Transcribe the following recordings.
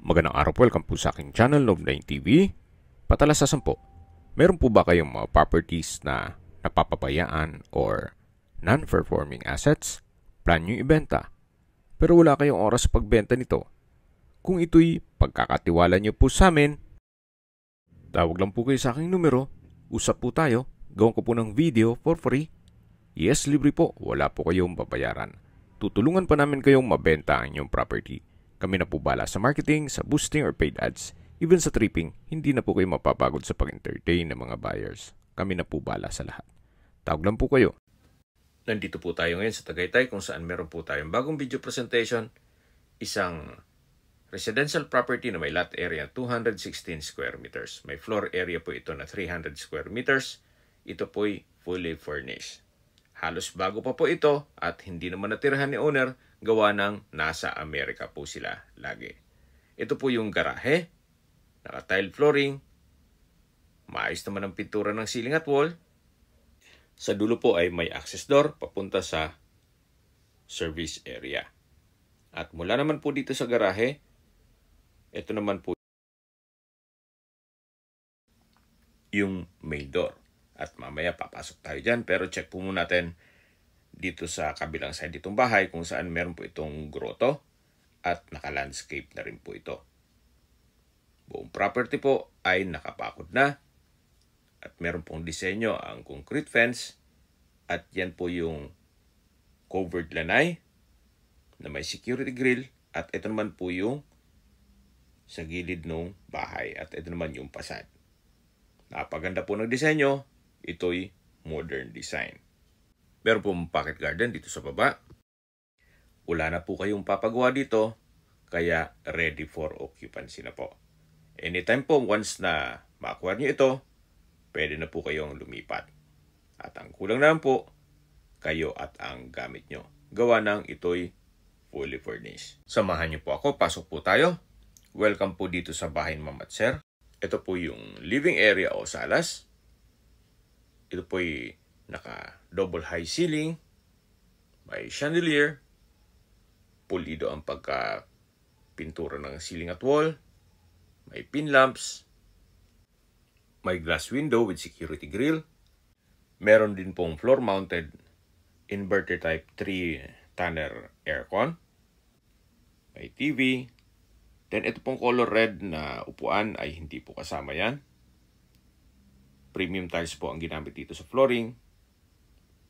Magandang araw po, welcome po sa aking channel, Noob9 TV. Patalasasan po, meron po ba kayong mga properties na napapabayaan or non-performing assets? Plan nyo ibenta, pero wala kayong oras sa pagbenta nito. Kung ito'y pagkakatiwala nyo po sa amin, tawag lang po kayo sa aking numero, usap po tayo, gawin ko po ng video for free. Yes, libre po, wala po kayong babayaran. Tutulungan pa namin kayong mabenta ang inyong property. Kami na po bala sa marketing, sa boosting or paid ads. Even sa tripping, hindi na po kayo mapapagod sa pag-entertain ng mga buyers. Kami na po bala sa lahat. Tawag lang po kayo. Nandito po tayo ngayon sa Tagaytay kung saan meron po tayong bagong video presentation. Isang residential property na may lot area 216 square meters. May floor area po ito na 300 square meters. Ito po'y fully furnished. Halos bago pa po ito at hindi naman natirahan ni owner, gawa ng nasa Amerika po sila lagi. Ito po yung garahe, naka-tile flooring, maayos naman ang pintura ng ceiling at wall. Sa dulo po ay may access door papunta sa service area. At mula naman po dito sa garahe, ito naman po yung main door. At mamaya papasok tayo dyan, pero check po muna natin dito sa kabilang side itong bahay kung saan meron po itong grotto at naka-landscape na rin po ito. Buong property po ay nakapakod na at meron pong disenyo ang concrete fence at yan po yung covered lanay na may security grill at ito naman po yung sa gilid ng bahay at ito naman yung fasad. Napaganda po ng disenyo. Ito'y modern design. Meron pong pocket garden dito sa baba. Wala na po kayong papagawa dito, kaya ready for occupancy na po. Anytime po, once na ma-acquire nyo ito, pwede na po kayong lumipat. At ang kulang naman po, kayo at ang gamit nyo. Gawa ng ito'y fully furnished. Samahan nyo po ako, pasok po tayo. Welcome po dito sa bahay ni Ma'am at Sir. Ito po yung living area o salas. Ito po'y naka-double high ceiling, may chandelier, pulido ang pagka-pintura ng ceiling at wall, may pin lamps, may glass window with security grill, meron din pong floor-mounted inverter type 3 Tanner aircon, may TV, then ito pong color red na upuan ay hindi po kasama yan. Premium tiles po ang ginamit dito sa flooring.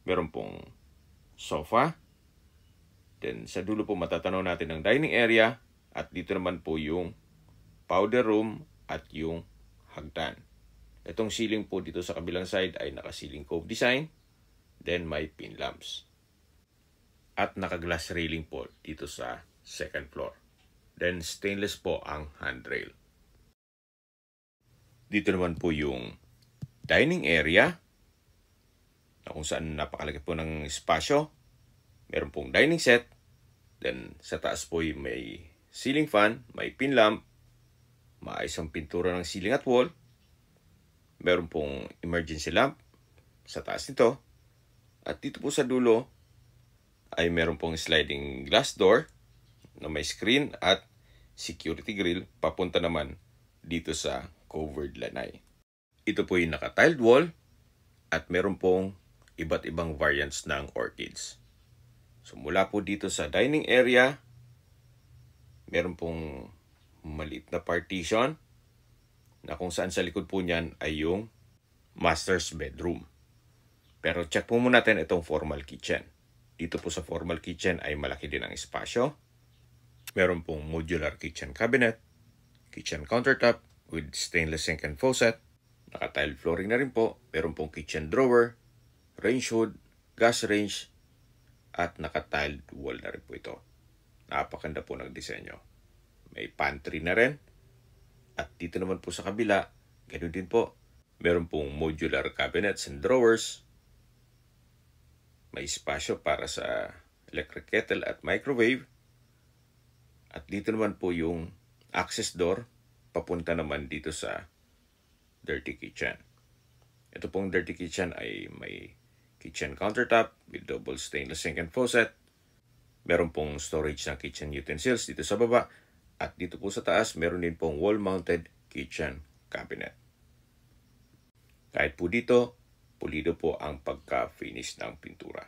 Meron pong sofa. Then sa dulo po matatanaw natin ang dining area. At dito naman po yung powder room at yung hagdan. Itong ceiling po dito sa kabilang side ay naka-ceiling cove design. Then may pin lamps. At naka-glass railing po dito sa second floor. Then stainless po ang handrail. Dito naman po yung dining area na kung saan napakalaki po ng espasyo. Meron pong dining set. Then sa taas po may ceiling fan, may pin lamp, maayos ang pintura ng ceiling at wall. Meron pong emergency lamp sa taas nito. At dito po sa dulo ay meron pong sliding glass door na may screen at security grill papunta naman dito sa covered lanay. Ito po yung naka-tiled wall at meron pong iba't ibang variants ng orchids. So mula po dito sa dining area, meron pong maliit na partition na kung saan sa likod po niyan ay yung master's bedroom. Pero check po muna natin itong formal kitchen. Dito po sa formal kitchen ay malaki din ang espasyo. Meron pong modular kitchen cabinet, kitchen countertop with stainless sink and faucet. Naka-tile flooring na rin po. Meron pong kitchen drawer, range hood, gas range, at naka-tiled wall na rin po ito. Napakaganda po ng disenyo. May pantry na rin. At dito naman po sa kabila, ganoon din po. Meron pong modular cabinets and drawers. May espasyo para sa electric kettle at microwave. At dito naman po yung access door papunta naman dito sa dirty kitchen. Ito pong dirty kitchen ay may kitchen countertop with double stainless sink and faucet. Meron pong storage ng kitchen utensils dito sa baba. At dito po sa taas, meron din pong wall-mounted kitchen cabinet. Kahit po dito, pulido po ang pagka-finish ng pintura.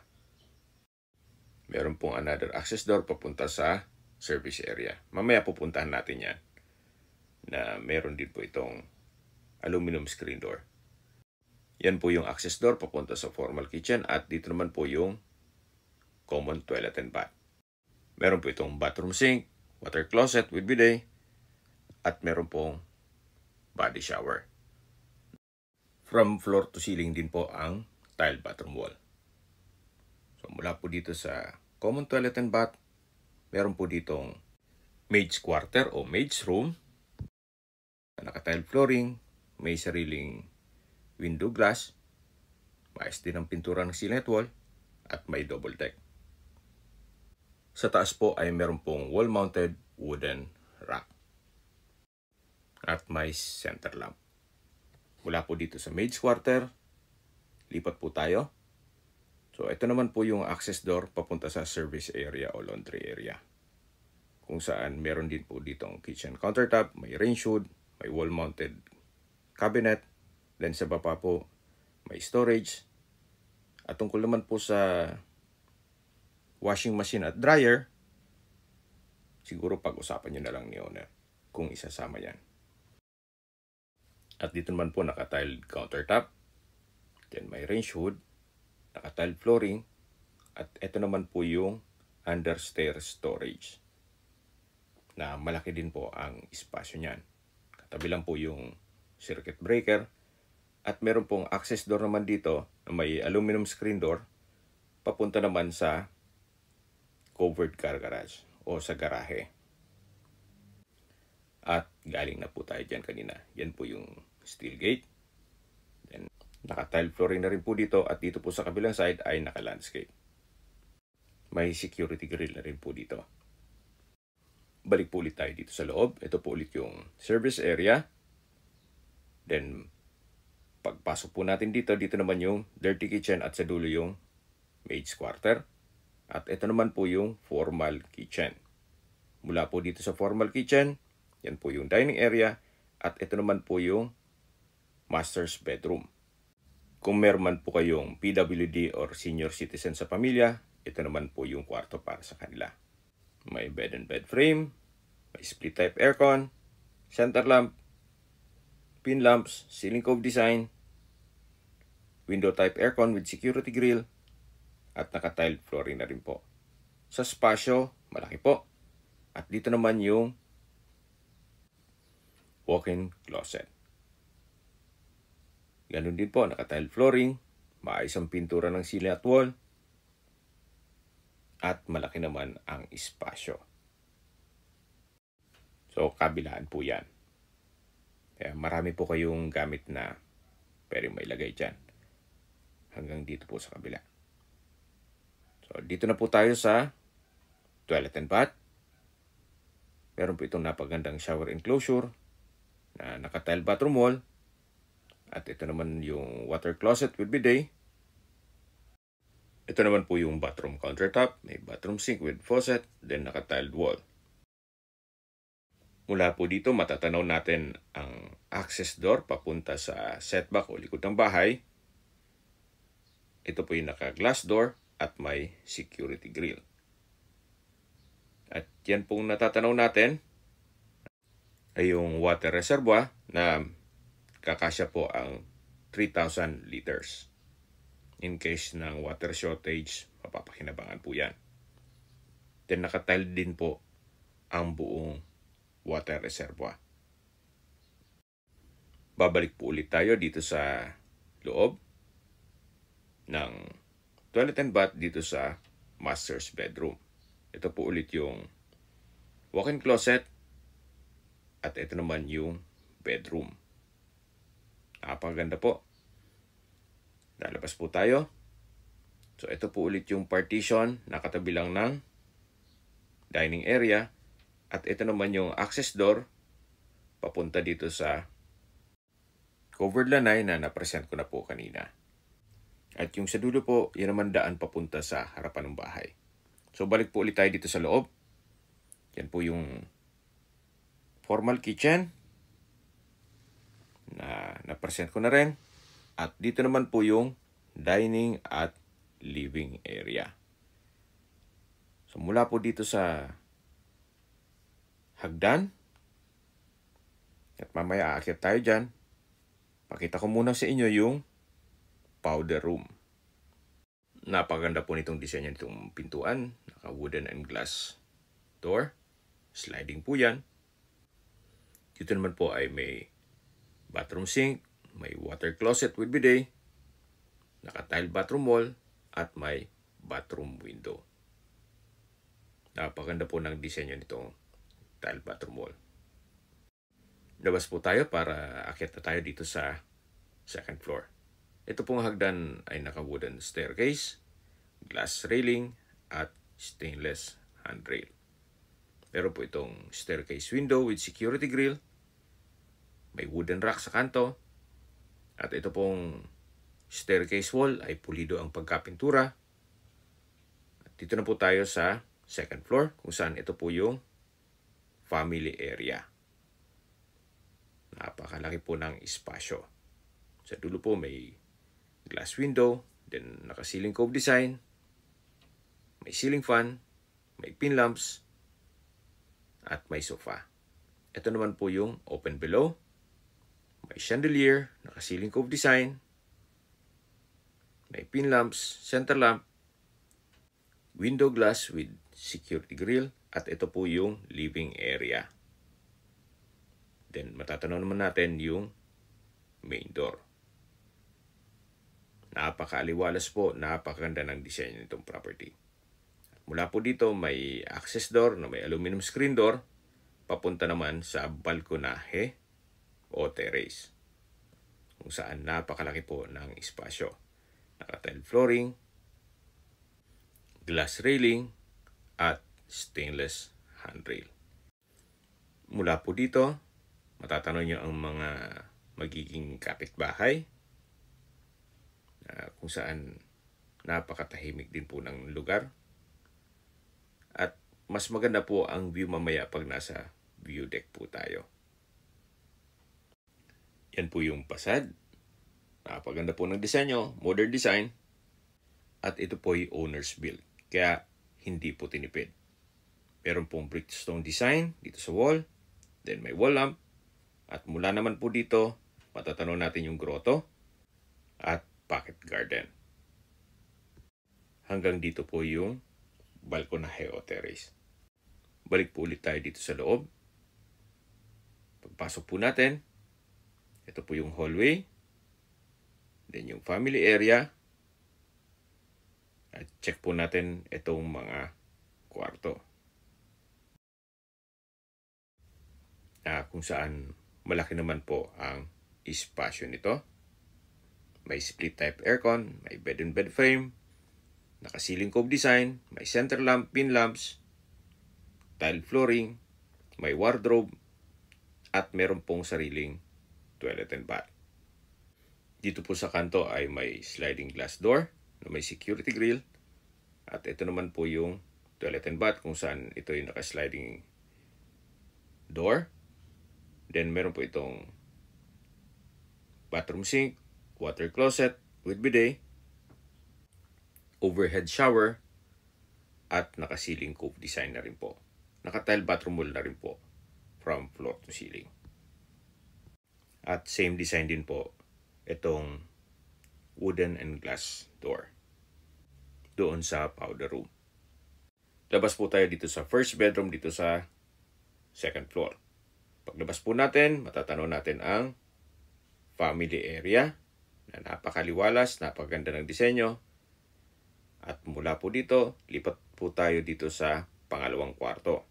Meron pong another access door papunta sa service area. Mamaya pupuntahan natin yan. Na meron din po itong aluminum screen door. Yan po yung access door papunta sa formal kitchen at dito naman po yung common toilet and bath. Meron po itong bathroom sink, water closet with bidet, at meron pong body shower. From floor to ceiling din po ang tile bathroom wall. So mula po dito sa common toilet and bath, meron po ditong maid's quarter o maid's room. Naka-tile flooring, may sariling window glass, maayos din ang pintura ng ceiling at wall, at may double deck. Sa taas po ay meron pong wall-mounted wooden rack. At may center lamp. Mula po dito sa maid's quarter, lipat po tayo. So ito naman po yung access door papunta sa service area o laundry area. Kung saan meron din po ditong kitchen countertop, may range hood, may wall-mounted cabinet, then sa baba po may storage. At tungkol naman po sa washing machine at dryer, siguro pag-usapan nyo na lang ni owner kung isasama yan. At dito naman po naka-tiled countertop, then may range hood, naka-tiled flooring, at ito naman po yung understair storage na malaki din po ang espasyo niyan. Katabi lang po yung circuit breaker at meron pong access door naman dito na may aluminum screen door papunta naman sa covered car garage o sa garahe. At galing na po tayo dyan kanina. Yan po yung steel gate. Then naka-tile flooring na rin po dito at dito po sa kabilang side ay naka-landscape. May security grill na rin po dito. Balik po ulit tayo dito sa loob. Ito po ulit yung service area. Then pagpasok po natin dito, dito naman yung dirty kitchen at sa dulo yung maid's quarter. At ito naman po yung formal kitchen. Mula po dito sa formal kitchen, yan po yung dining area at ito naman po yung master's bedroom. Kung meron man po kayong PWD or senior citizen sa pamilya, ito naman po yung kwarto para sa kanila. May bed and bed frame, may split type aircon, center lamp, pin lamps, ceiling cove design, window type aircon with security grill, at naka-tiled flooring na rin po. Sa spasyo, malaki po. At dito naman yung walk-in closet. Ganun din po, naka-tile flooring, maayos ang pintura ng ceiling at wall, at malaki naman ang espasyo. So, kabilaan po yan. Kaya marami po kayong gamit na pwede may lagay dyan. Hanggang dito po sa kabila. So, dito na po tayo sa toilet and bath. Meron po itong napagandang shower enclosure na naka-tile bathroom wall. At ito naman yung water closet with bidet. Ito naman po yung bathroom countertop. May bathroom sink with faucet. Then naka-tiled wall. Mula po dito matatanaw natin ang access door papunta sa setback o likod ng bahay. Ito po yung naka-glass door at may security grill. At yan pong natatanaw natin ay yung water reservoir na kakasya po ang 3,000 liters. In case ng water shortage, mapapakinabangan po yan. Then naka-tiled din po ang buong water reservoir. Babalik po ulit tayo dito sa loob ng toilet and bath dito sa master's bedroom. Ito po ulit yung walk-in closet at ito naman yung bedroom. Napakaganda po. Lalabas po tayo. So ito po ulit yung partition na katabi lang ng dining area. At ito naman yung access door papunta dito sa covered lanay na napresent ko na po kanina. At yung sa dulo po, yan naman daan papunta sa harapan ng bahay. So balik po ulit tayo dito sa loob. Yan po yung formal kitchen na na-present ko na rin. At dito naman po yung dining at living area. So mula po dito sa hagdan, at mamaya aakyat tayo dyan, pakita ko muna sa inyo yung powder room. Napaganda po nitong disenyo nitong pintuan. Naka wooden and glass door. Sliding po yan. Dito naman po ay may bathroom sink, may water closet with bidet, naka-tile bathroom wall, at may bathroom window. Napaganda po ng disenyo nitong tile bathroom wall. Labas po tayo para akyat na tayo dito sa second floor. Ito pong hagdan ay naka-wooden staircase, glass railing, at stainless handrail. Meron po itong staircase window with security grill. May wooden rack sa kanto. At ito pong staircase wall ay pulido ang pagkapintura. At dito na po tayo sa second floor kung saan ito po yung family area. Napakalaki po ng espasyo. Sa dulo po may glass window, then naka-ceiling cove design, may ceiling fan, may pin lamps, at may sofa. Ito naman po yung open below. May chandelier, naka-ceiling cove design, may pin lamps, center lamp, window glass with security grill, at ito po yung living area. Then matatanaw naman natin yung main door. Napakaaliwalas po, napakaganda ng disenyo nitong property. Mula po dito may access door na may aluminum screen door papunta naman sa balkonahe o terrace, kung saan napakalaki po ng espasyo. Naka-tile flooring, glass railing, at stainless handrail. Mula po dito, matatanong nyo ang mga magiging kapitbahay, kung saan napakatahimik din po ng lugar. At mas maganda po ang view mamaya pag nasa view deck po tayo. Yan po yung fasad. Napaganda po ng disenyo, modern design. At ito po ay owner's build, kaya hindi po tinipid. Meron pong brick stone design dito sa wall. Then may wall lamp. At mula naman po dito, matatanaw natin yung grotto at pocket garden. Hanggang dito po yung balkonahe o terrace. Balik po ulit tayo dito sa loob. Pagpasok po natin, ito po yung hallway. Then yung family area. At check po natin itong mga kwarto. Kung saan malaki naman po ang espasyo nito. May split type aircon, may bed and bed frame, naka-ceiling cove design, may center lamp, pin lamps, tile flooring, may wardrobe, at meron pong sariling toilet and bath. Dito po sa kanto ay may sliding glass door na may security grill. At ito naman po yung toilet and bath kung saan ito yung naka-sliding door. Then meron po itong bathroom sink, water closet with bidet, overhead shower, at naka-ceiling cove design na rin po. Naka-tile bathroom wall na rin po from floor to ceiling. At same design din po itong wooden and glass door doon sa powder room. Labas po tayo dito sa first bedroom dito sa second floor. Paglabas po natin, matatanaw natin ang family area na napakaliwalas, napaganda ng disenyo. At mula po dito, lipat po tayo dito sa pangalawang kwarto,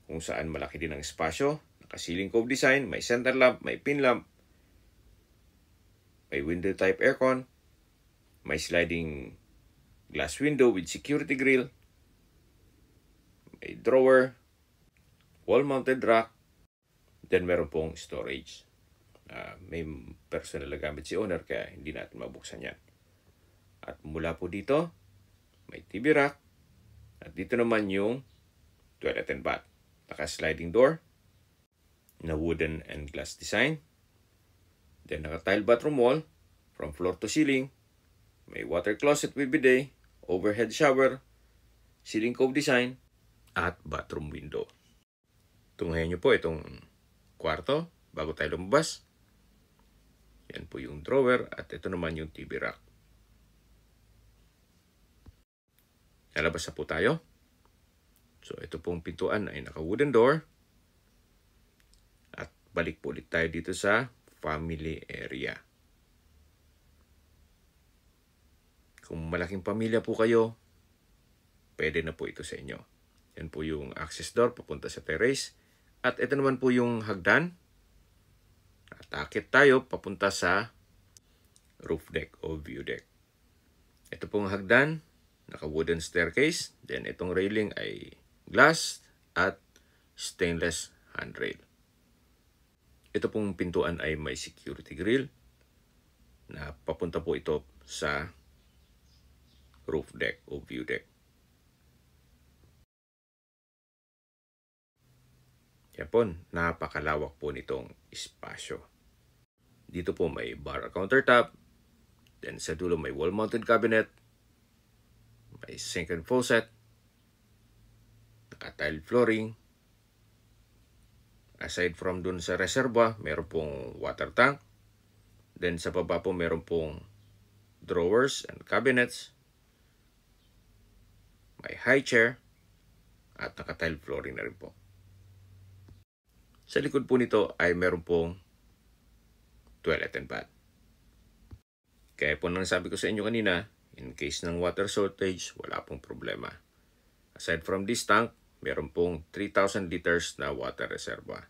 kung saan malaki din ang espasyo. Naka-ceiling cove design, may center lamp, may pin lamp, may window type aircon, may sliding glass window with security grill, may drawer, wall-mounted rack, then meron pong storage. May personal na gamit si owner kaya hindi natin mabuksan yan. At mula po dito, may TV rack. At dito naman yung toilet and bath. Naka-sliding door. na wooden and glass design. Then naka-tile bathroom wall from floor to ceiling. May water closet with bidet, overhead shower, ceiling cove design, at bathroom window. Tunghayan nyo po itong kwarto bago tayo lumabas. Yan po yung drawer at ito naman yung TV rack. Lalabas na po tayo. So ito pong pintuan ay naka-wooden door. At balik po ulit tayo dito sa family area. Kung malaking pamilya po kayo, pwede na po ito sa inyo. Yan po yung access door papunta sa terrace. At ito naman po yung hagdan. At akit tayo papunta sa roof deck o view deck. Ito pong hagdan, naka-wooden staircase. Then itong railing ay glass at stainless handrail. Ito pong pintuan ay may security grill na papunta po ito sa roof deck o view deck. Yan po, napakalawak po nitong espasyo. Dito po may bar countertop. Then sa dulo may wall-mounted cabinet. May sink and faucet. Naka-tile flooring. Aside from dun sa reserva, meron pong water tank. Then sa baba po meron pong drawers and cabinets. May high chair. At naka-tile flooring na rin po. Sa likod po nito ay meron pong toilet and bath. Kaya po nang sabi ko sa inyo kanina, in case ng water shortage, wala pong problema. Aside from this tank, meron pong 3,000 liters na water reserva.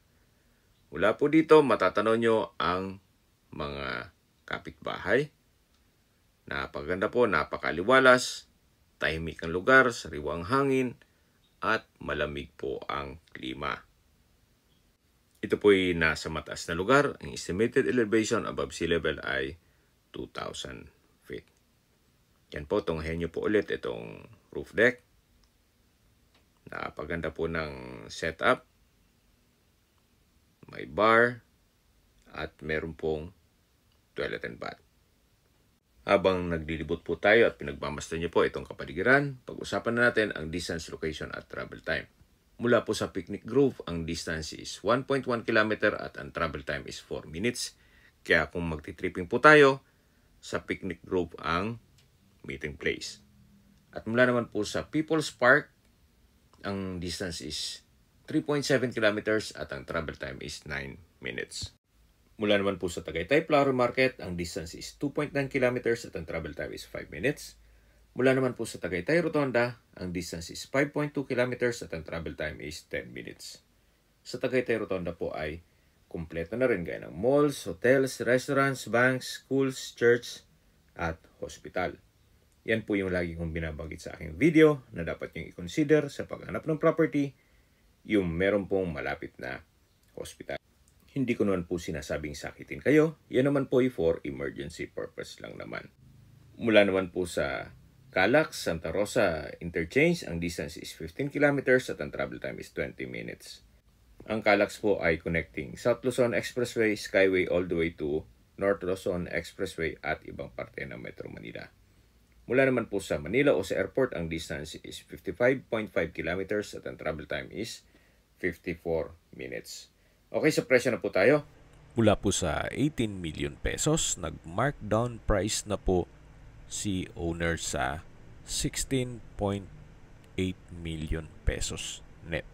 Mula po dito, matatanaw nyo ang mga kapitbahay. Napaganda po, napakaliwalas, tahimik ang lugar, sariwang hangin, at malamig po ang klima. Ito po ay nasa mataas na lugar. Ang estimated elevation above sea level ay 2,000 feet. Yan po, tunghayan nyo po ulit itong roof deck. Napaganda po ng setup. May bar at meron pong toilet and bath. Habang naglilibot po tayo at pinagmamasdan nyo po itong kapaligiran, pag-usapan na natin ang distance, location at travel time. Mula po sa Picnic Grove, ang distance is 1.1 km at ang travel time is 4 minutes. Kaya kung magti-tripping po tayo, sa Picnic Grove ang meeting place. At mula naman po sa People's Park, ang distance is 3.7 kilometers at ang travel time is 9 minutes. Mula naman po sa Tagaytay Flower Market, ang distance is 2.9 kilometers at ang travel time is 5 minutes. Mula naman po sa Tagaytay Rotonda, ang distance is 5.2 kilometers at ang travel time is 10 minutes. Sa Tagaytay Rotonda po ay kumpleto na rin gaya ng malls, hotels, restaurants, banks, schools, church, at hospital. Yan po yung lagi kong binabanggit sa aking video na dapat nyo i-consider sa paghanap ng property, yung meron pong malapit na hospital. Hindi ko naman po sinasabing sakitin kayo, yan naman po ay for emergency purpose lang naman. Mula naman po sa Calax, Santa Rosa Interchange, ang distance is 15 kilometers at ang travel time is 20 minutes. Ang Calax po ay connecting South Luzon Expressway, Skyway all the way to North Luzon Expressway at ibang parte ng Metro Manila. Mula naman po sa Manila o sa airport, ang distance is 55.5 kilometers at ang travel time is 54 minutes. Okay, sa presyo na po tayo. Mula po sa 18 million pesos, nag-markdown price na po si owner sa 16.8 million pesos net.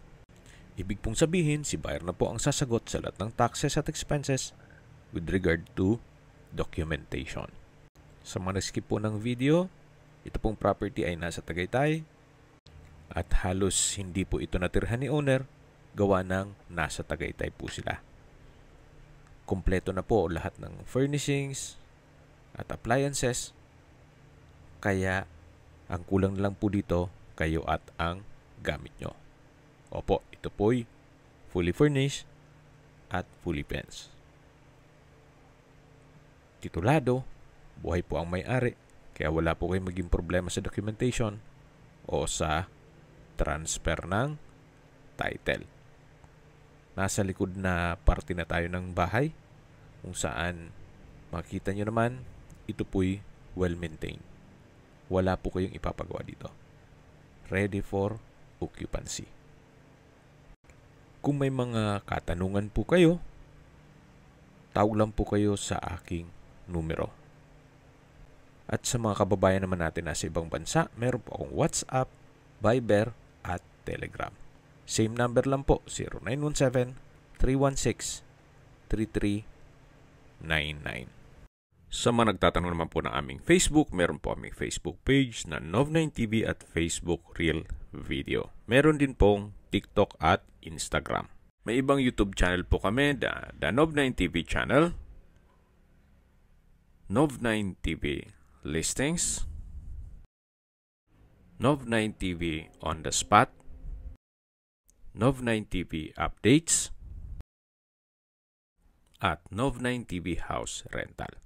Ibig pong sabihin, si buyer na po ang sasagot sa lahat ng taxes at expenses with regard to documentation. Sa mga nag-skip po ng video, ito pong property ay nasa Tagaytay at halos hindi po ito natirhan ni owner, gawa ng nasa Tagaytay po sila. Kompleto na po lahat ng furnishings at appliances. Kaya, ang kulang lang po dito, kayo at ang gamit nyo. Opo, ito po'y fully furnished at fully fenced. Titulado, buhay po ang may-ari, kaya wala po kayong maging problema sa documentation o sa transfer ng title. Nasa likod na parte na tayo ng bahay kung saan makita nyo naman ito po'y well-maintained. Wala po kayong ipapagawa dito. Ready for occupancy. Kung may mga katanungan po kayo, tawag lang po kayo sa aking numero. At sa mga kababayan naman natin na sa ibang bansa, meron po akong WhatsApp, Viber, at Telegram. Same number lang po, 0917-316-3399. Sa mga nagtatanong naman po ng aming Facebook, meron po aming Facebook page na Nov9TV at Facebook Real Video. Meron din pong TikTok at Instagram. May ibang YouTube channel po kami, the Nov9TV channel, Nov9TV Listings, Nov9TV On The Spot, Nov9TV Updates, at Nov9TV House Rental.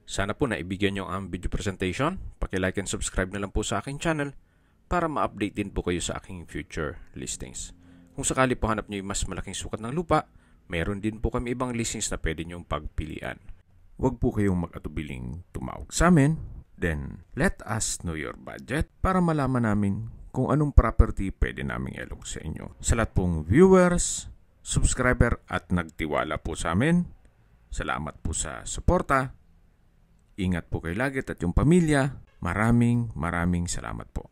Sana po naibigyan nyo ang video presentation. Paki-like and subscribe na lang po sa aking channel para ma-update din po kayo sa aking future listings. Kung sakali po hanap nyo yung mas malaking sukat ng lupa, meron din po kami ibang listings na pwede nyong pagpilian. Huwag po kayong mag-atubiling tumawag sa amin. Then, let us know your budget para malaman namin kung anong property pwede naming ilog sa inyo. Sa lahat pong viewers, subscriber at nagtiwala po sa amin, salamat po sa suporta. Ingat po kayo lagi at yung pamilya. Maraming salamat po.